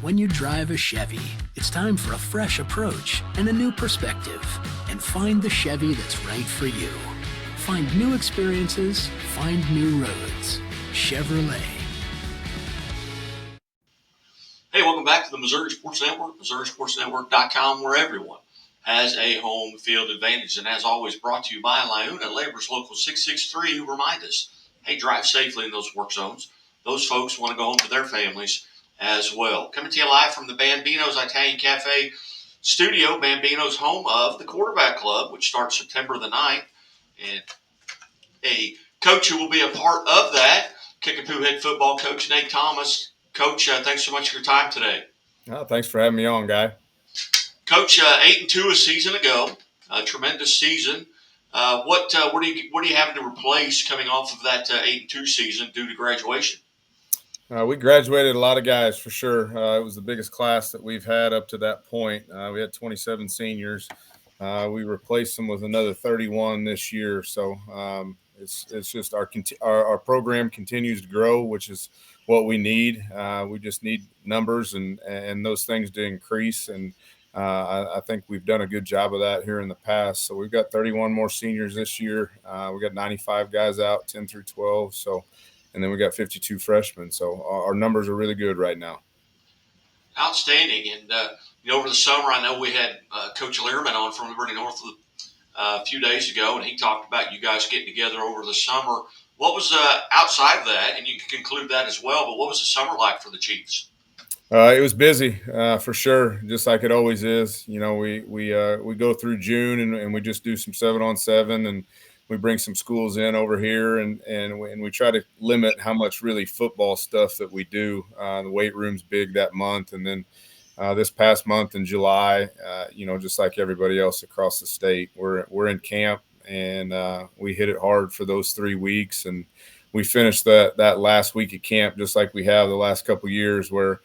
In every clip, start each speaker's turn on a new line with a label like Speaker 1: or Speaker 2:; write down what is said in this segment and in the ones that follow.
Speaker 1: When you drive a Chevy, it's time for a fresh approach and a new perspective. And find the Chevy that's right for you. Find new experiences, find new roads. Chevrolet.
Speaker 2: Hey, welcome back to the Missouri Sports Network, MissouriSportsNetwork.com, where everyone has a home field advantage. And as always, brought to you by Liuna Labor's Local 663, who remind us, hey, drive safely in those work zones. Those folks want to go home to their families as well. Coming to you live from the Bambino's Italian Cafe studio, Bambino's home of the Quarterback Club, which starts September the 9th. And a coach who will be a part of that, Kickapoo head football coach Nate Thomas. Coach, thanks so much for your time today.
Speaker 3: Oh, thanks for having me on, Guy.
Speaker 2: Coach, 8-2 a season ago, a tremendous season. What are you having to replace coming off of that 8-2 season due to graduation?
Speaker 3: We graduated a lot of guys for sure. It was the biggest class that we've had up to that point. We had 27 seniors. We replaced them with another 31 this year. So it's just our program continues to grow, which is what we need. We just need numbers and those things to increase. And I think we've done a good job of that here in the past. So we've got 31 more seniors this year. We got 95 guys out, 10 through 12. And then we got 52 freshmen. So our numbers are really good right now.
Speaker 2: Outstanding. And over the summer, I know we had Coach Learman on from Liberty North a few days ago, and he talked about you guys getting together over the summer. What was outside of that, and you can conclude that as well, but what was the summer like for the Chiefs?
Speaker 3: It was busy for sure, just like it always is. We go through June and we just do some 7-on-7, and we bring some schools in over here, and we try to limit how much really football stuff that we do. The weight room's big that month, and then this past month in July, just like everybody else across the state, we're in camp, and we hit it hard for those 3 weeks, and we finished that last week of camp just like we have the last couple of years, where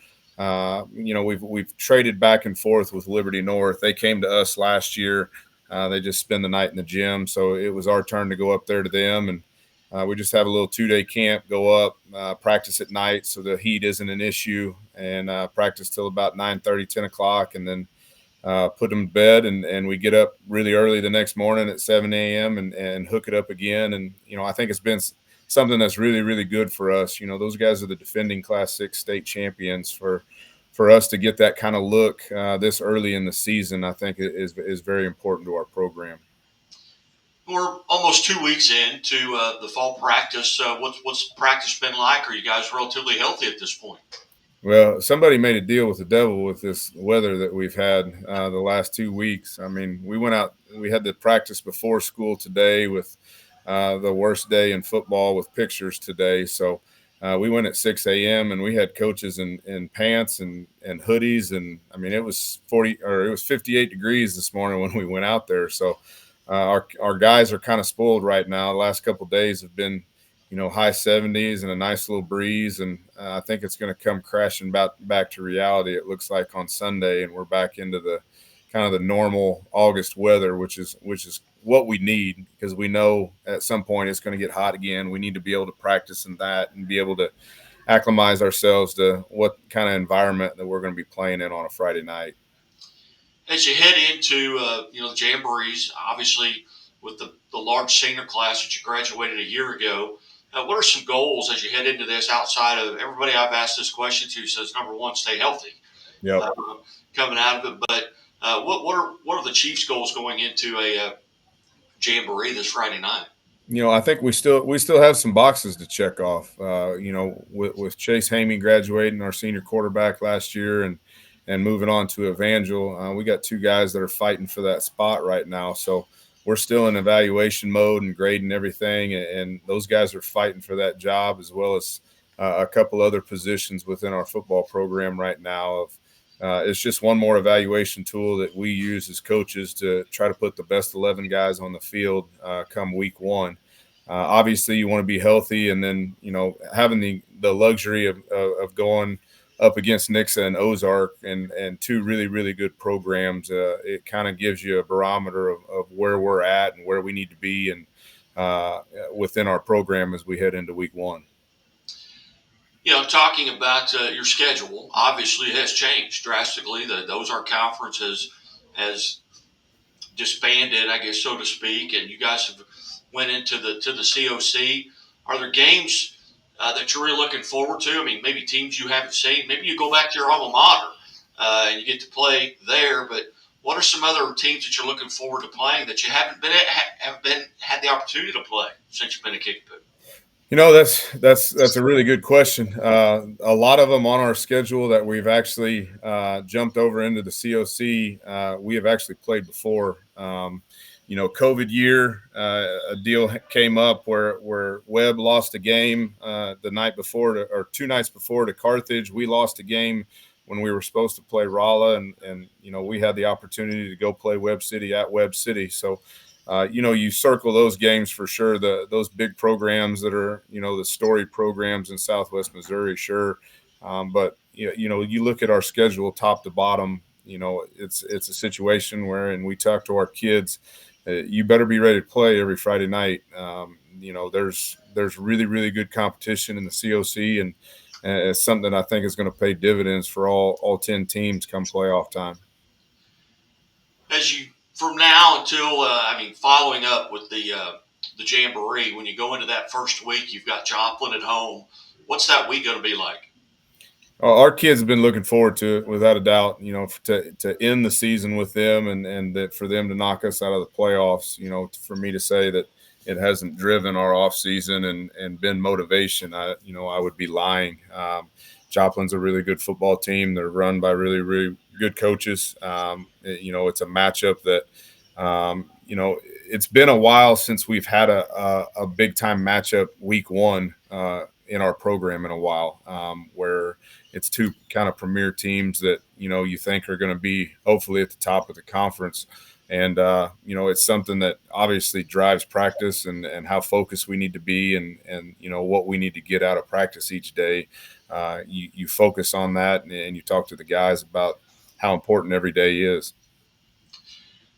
Speaker 3: we've traded back and forth with Liberty North. They came to us last year. They just spend the night in the gym. So it was our turn to go up there to them. And we just have a little 2-day camp, go up, practice at night so the heat isn't an issue, and practice till about 9:30, 10 o'clock, and then put them to bed. And we get up really early the next morning at 7 a.m. and hook it up again. And, I think it's been something that's really, really good for us. Those guys are the defending Class 6 state champions. For us to get that kind of look this early in the season, I think is very important to our program.
Speaker 2: We're almost 2 weeks into the fall practice. What's practice been like? Are you guys relatively healthy at this point?
Speaker 3: Well, somebody made a deal with the devil with this weather that we've had the last 2 weeks. I mean, we went out, we had the practice before school today with the worst day in football with pictures today. So we went at 6 a.m. and we had coaches in pants and hoodies. And I mean, it was 58 degrees this morning when we went out there. So our guys are kind of spoiled right now. The last couple of days have been, high 70s and a nice little breeze. And I think it's going to come crashing back to reality. It looks like on Sunday, and we're back into the kind of the normal August weather, which is what we need, because we know at some point it's going to get hot again. We need to be able to practice in that and be able to acclimatize ourselves to what kind of environment that we're going to be playing in on a Friday night.
Speaker 2: As you head into the jamborees, obviously with the large senior class that you graduated a year ago, what are some goals as you head into this outside of everybody I've asked this question to says, number one, stay healthy.
Speaker 3: Yep.
Speaker 2: Coming out of it, but what are the Chiefs' goals going into a jamboree this Friday night?
Speaker 3: I think we still have some boxes to check off. With Chase Hamey graduating, our senior quarterback last year, and moving on to Evangel, we got 2 guys that are fighting for that spot right now. So we're still in evaluation mode and grading everything, and those guys are fighting for that job, as well as a couple other positions within our football program right now. It's just one more evaluation tool that we use as coaches to try to put the best 11 guys on the field come week 1. Obviously, you want to be healthy, and then having the luxury of going up against Nixa and Ozark and 2 really, really good programs. It kind of gives you a barometer of where we're at and where we need to be and within our program as we head into week 1.
Speaker 2: Talking about your schedule, obviously it has changed drastically. The Ozark Conference has disbanded, I guess, so to speak, and you guys have went into the COC. Are there games that you're really looking forward to? I mean, maybe teams you haven't seen. Maybe you go back to your alma mater and you get to play there. But what are some other teams that you're looking forward to playing that you haven't had the opportunity to play since you've been at Kickapoo?
Speaker 3: That's a really good question. A lot of them on our schedule that we've actually jumped over into the COC. We have actually played before. COVID year, a deal came up where Webb lost a game the night before or 2 nights before to Carthage. We lost a game when we were supposed to play Rolla, and we had the opportunity to go play Webb City at Webb City. So you circle those games for sure. Those big programs that are, the story programs in Southwest Missouri, sure. But you look at our schedule top to bottom. It's a situation where, and we talk to our kids, you better be ready to play every Friday night. There's really really good competition in the COC, and it's something I think is going to pay dividends for all 10 teams come playoff time.
Speaker 2: As you from now until following up with the jamboree, when you go into that first week, you've got Joplin at home. What's that week going to be like?
Speaker 3: Our kids have been looking forward to it without a doubt. To end the season with them, and that for them to knock us out of the playoffs. For me to say that it hasn't driven our off season and been motivation, I would be lying. Joplin's a really good football team. They're run by really, really good coaches. It's a matchup that, it's been a while since we've had a big time matchup week one in our program in a while, where it's two kind of premier teams that, you think are going to be hopefully at the top of the conference. And, it's something that obviously drives practice and how focused we need to be and what we need to get out of practice each day. You focus on that and you talk to the guys about how important every day is.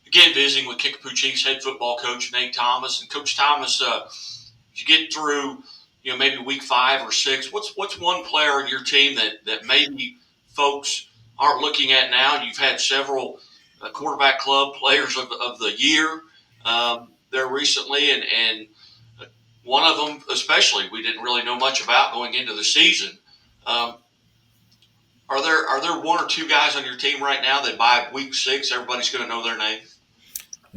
Speaker 2: Again, visiting with Kickapoo Chiefs head football coach Nate Thomas. And Coach Thomas, you get through, maybe week 5 or 6, what's one player on your team that maybe folks aren't looking at now? You've had several quarterback club players of the year there recently, and one of them especially we didn't really know much about going into the season. Are there one or two guys on your team right now that by week 6 everybody's going to know their name?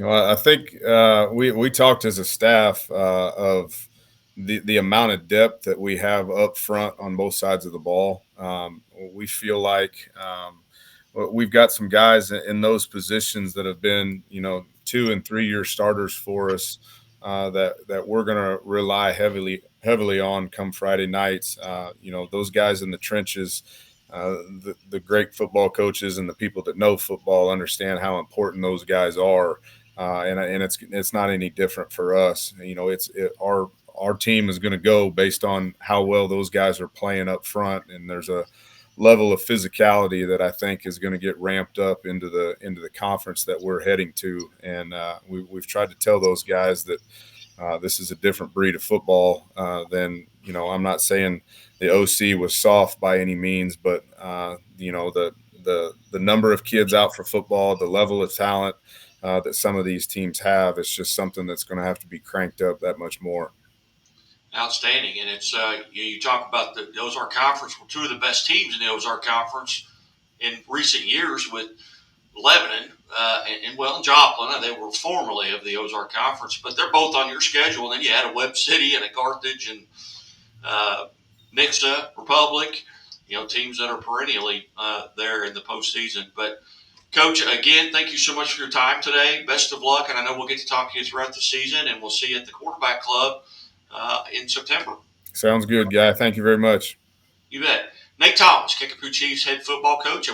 Speaker 3: I think we talked as a staff of the amount of depth that we have up front on both sides of the ball. We feel like we've got some guys in those positions that have been, 2 and 3 year starters for us that we're going to rely heavily on come Friday nights. Those guys in the trenches. The great football coaches and the people that know football understand how important those guys are, and it's not any different for us. Our team is going to go based on how well those guys are playing up front, and there's a level of physicality that I think is going to get ramped up into the conference that we're heading to, and we've tried to tell those guys that this is a different breed of football than I'm not saying the OC was soft by any means, but the number of kids out for football, the level of talent that some of these teams have, it's just something that's going to have to be cranked up that much more.
Speaker 2: Outstanding, and it's you talk about the Ozark Conference. Well, 2 of the best teams in the Ozark Conference in recent years with Lebanon and Joplin. They were formerly of the Ozark Conference, but they're both on your schedule. And then you had a Webb City and a Carthage and Nixa, Republic, teams that are perennially there in the postseason. But Coach, again, thank you so much for your time today. Best of luck, and I know we'll get to talk to you throughout the season, and we'll see you at the quarterback club in September.
Speaker 3: Sounds good, Guy. Thank you very much.
Speaker 2: You bet. Nate Thomas, Kickapoo Chiefs head football coach.